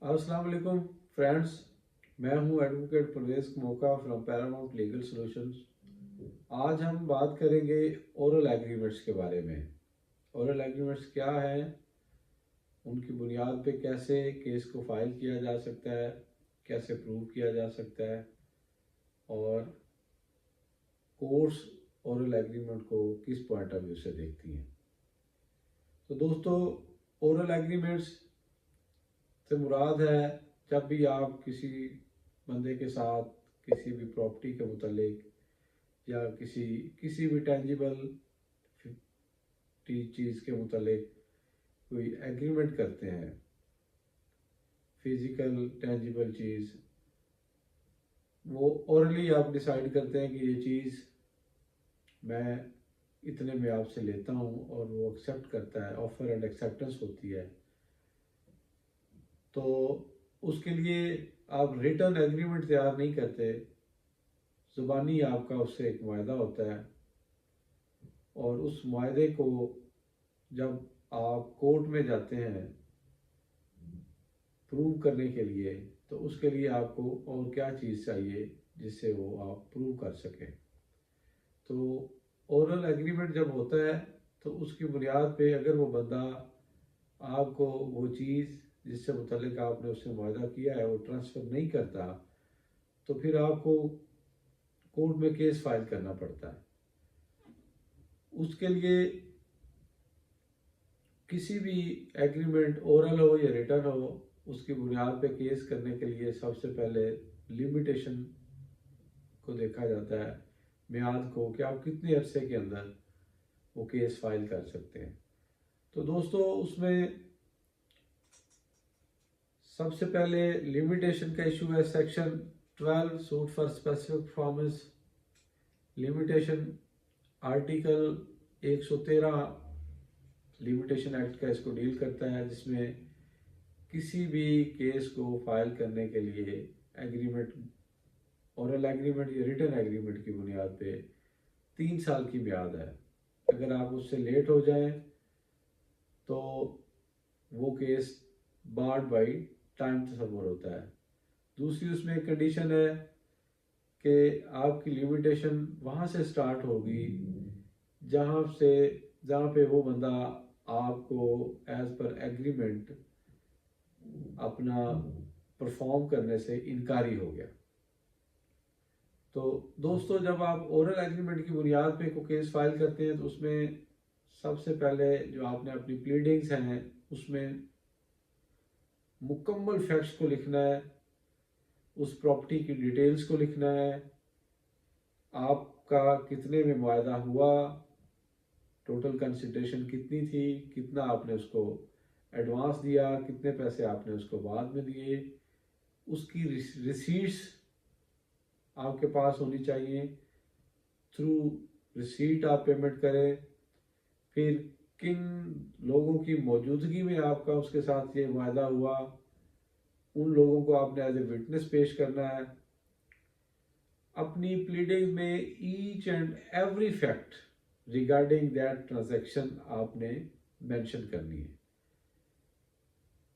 अस्सलाम वालेकुम फ्रेंड्स। मैं हूं एडवोकेट परवेज मौका फ्रॉम पैरामाउंट लीगल सॉल्यूशंस। आज हम बात करेंगे ओरल एग्रीमेंट्स के बारे में। ओरल एग्रीमेंट्स क्या है, उनकी बुनियाद पे कैसे केस को फाइल किया जा सकता है, कैसे प्रूव किया जा सकता है, और कोर्ट्स ओरल एग्रीमेंट को किस पॉइंट ऑफ व्यू से देखती हैं। तो दोस्तों, ओरल एग्रीमेंट्स से मुराद है जब भी आप किसी बंदे के साथ किसी भी प्रॉपर्टी के मुतालिक या किसी किसी भी टेंजिबल चीज़ के मुतालिक कोई एग्रीमेंट करते हैं, फिजिकल टेंजिबल चीज़, वो ओरली आप डिसाइड करते हैं कि ये चीज़ मैं इतने में आपसे लेता हूँ और वो एक्सेप्ट करता है, ऑफर एंड एक्सेप्टेंस होती है। तो उसके लिए आप रिटर्न एग्रीमेंट तैयार नहीं करते, ज़ुबानी आपका उससे एक वायदा होता है, और उस वायदे को जब आप कोर्ट में जाते हैं प्रूव करने के लिए, तो उसके लिए आपको और क्या चीज़ चाहिए जिससे वो आप प्रूव कर सकें। तो ओरल एग्रीमेंट जब होता है तो उसकी बुनियाद पे अगर वो बंदा आपको वो चीज़ जिससे मुतल्लिक आपने उससे वायदा किया है वो ट्रांसफ़र नहीं करता, तो फिर आपको कोर्ट में केस फाइल करना पड़ता है। उसके लिए किसी भी एग्रीमेंट ओरल हो या रिटर्न हो, उसकी बुनियाद पे केस करने के लिए सबसे पहले लिमिटेशन को देखा जाता है, मियाद को, कि आप कितने अरसे के अंदर वो केस फाइल कर सकते हैं। तो दोस्तों, उसमें सबसे पहले लिमिटेशन का इशू है section 12 suit for specific performance limitation. Article 113 limitation act का इसको डील करता है, जिसमें किसी भी केस को फाइल करने के लिए एग्रीमेंट, ओरल एग्रीमेंट या रिटन एग्रीमेंट की बुनियाद पे 3 साल की म्याद है। अगर आप उससे लेट हो जाएं तो वो केस बार्ड बाई टाइम तस्वर होता है। दूसरी उसमें एक कंडीशन है कि आपकी लिमिटेशन वहाँ से स्टार्ट होगी जहाँ पे वो बंदा आपको एज पर एग्रीमेंट अपना परफॉर्म करने से इनकारी हो गया। तो दोस्तों, जब आप ओरल एग्रीमेंट की बुनियाद पे को केस फाइल करते हैं तो उसमें सबसे पहले जो आपने अपनी प्लीडिंग्स हैं उसमें मुकम्मल फैक्ट्स को लिखना है, उस प्रॉपर्टी की डिटेल्स को लिखना है, आपका कितने में मुआहदा हुआ, टोटल कंसिडरेशन कितनी थी, कितना आपने उसको एडवांस दिया, कितने पैसे आपने उसको बाद में दिए, उसकी रिसीट्स आपके पास होनी चाहिए। थ्रू रिसीट आप पेमेंट करें। फिर किन लोगों की मौजूदगी में आपका उसके साथ ये वायदा हुआ, उन लोगों को आपने एज ए विटनेस पेश करना है। अपनी प्लीडिंग में each and every fact regarding that transaction आपने मेंशन करनी है,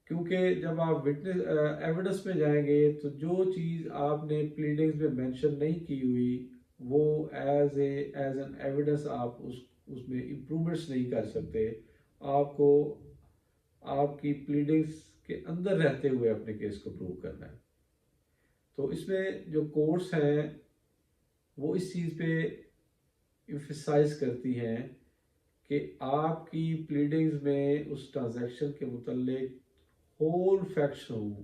क्योंकि जब आप विटनेस एविडेंस में जाएंगे तो जो चीज़ आपने प्लीडिंग्स में मेंशन नहीं की हुई वो एज एन एविडेंस आप उसमें इम्प्रूवमेंट्स नहीं कर सकते। आपको आपकी प्लीडिंग्स के अंदर रहते हुए अपने केस को प्रूव करना है। तो इसमें जो कोर्ट्स हैं वो इस चीज़ पे एम्फसाइज करती हैं कि आपकी प्लीडिंग्स में उस ट्रांजैक्शन के मुतल्लिक होल फैक्ट्स हों,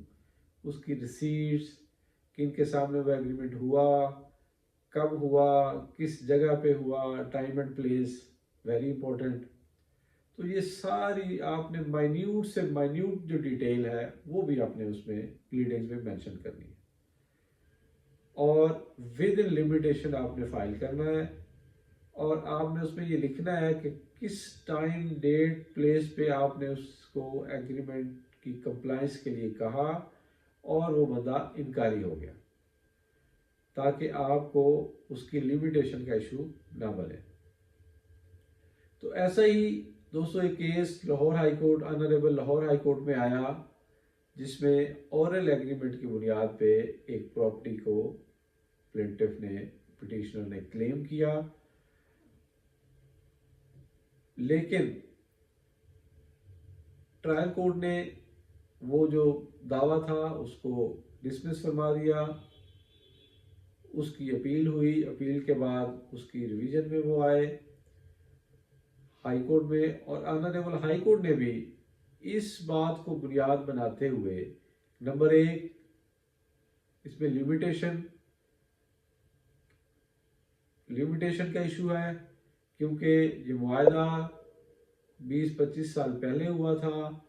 उसकी रिसीट्स, किन के सामने वो एग्रीमेंट हुआ, कब हुआ, किस जगह पे हुआ, time and place, very important. तो ये सारी आपने माइन्यूट से माइन्यूट जो डिटेल है वो भी आपने उसमें प्लीडिंग्स में मेंशन करनी है, और विद इन लिमिटेशन आपने फाइल करना है। और आपने उसमें ये लिखना है कि किस टाइम डेट प्लेस पे आपने उसको एग्रीमेंट की कंप्लायंस के लिए कहा और वो बंदा इनकारी हो गया, ताकि आपको उसकी लिमिटेशन का इशू ना बने। तो ऐसा ही दोस्तों एक case Lahore high court, honourable Lahore high court में आया, जिसमें ओरल एग्रीमेंट की बुनियाद पे एक प्रॉपर्टी को प्लेंटिफ ने, पिटिशनर ने क्लेम किया, लेकिन ट्रायल कोर्ट ने वो जो दावा था उसको डिसमिस फरमा दिया। उसकी अपील हुई, अपील के बाद उसकी रिवीजन में वो आए हाई कोर्ट में, और ऑनरेबल हाई कोर्ट ने भी इस बात को बुनियाद बनाते हुए, नंबर एक, इसमें लिमिटेशन का इशू है, क्योंकि ये मुआहदा 20-25 साल पहले हुआ था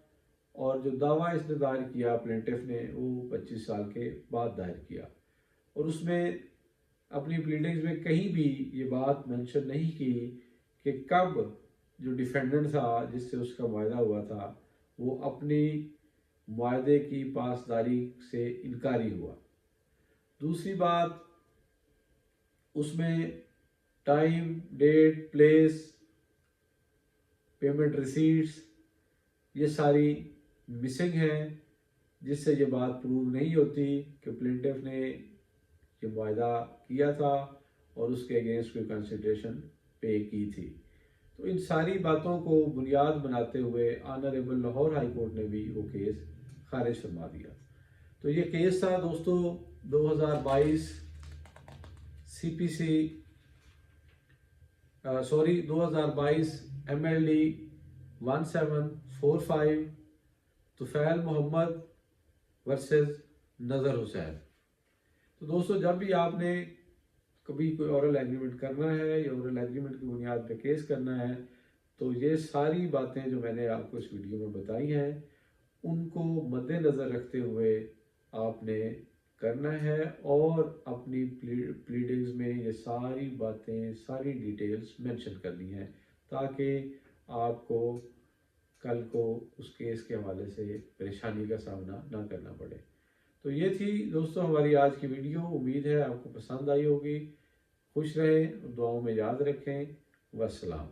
और जो दावा इसने दायर किया प्लेंटिफ ने वो 25 साल के बाद दायर किया, और उसमें अपनी प्लीडिंग्स में कहीं भी ये बात मेंशन नहीं की कि कब जो डिफेंडेंट था जिससे उसका मुआहदा हुआ था वो अपनी मुआहदे की पासदारी से इनकारी हुआ। दूसरी बात, उसमें time, date, place, payment receipts ये सारी मिसिंग हैं, जिससे ये बात प्रूव नहीं होती कि प्लेंटिफ ने ये मुआहदा किया था और उसके अगेंस्ट कोई कंसिडरेशन पे की थी। तो इन सारी बातों को बुनियाद बनाते हुए ऑनरेबल लाहौर हाई कोर्ट ने भी वो केस खारिज फरमा दिया। तो ये केस था दोस्तों 2022 CPC 2022 MLD 1745 Tufail Mohammad versus Nazar Hussain. तो दोस्तों, जब भी आपने कभी कोई ओरल एग्रीमेंट करना है या ओरल एग्रीमेंट की बुनियाद पे केस करना है, तो ये सारी बातें जो मैंने आपको इस वीडियो में बताई हैं उनको मद्देनज़र रखते हुए आपने करना है, और अपनी प्लीडिंग्स में ये सारी बातें, सारी डिटेल्स मेंशन करनी है, ताकि आपको कल को उस केस के हवाले से परेशानी का सामना ना करना पड़े। तो ये थी दोस्तों हमारी आज की वीडियो। उम्मीद है आपको पसंद आई होगी। खुश रहें, दुआओं में याद रखें। वस्सलाम।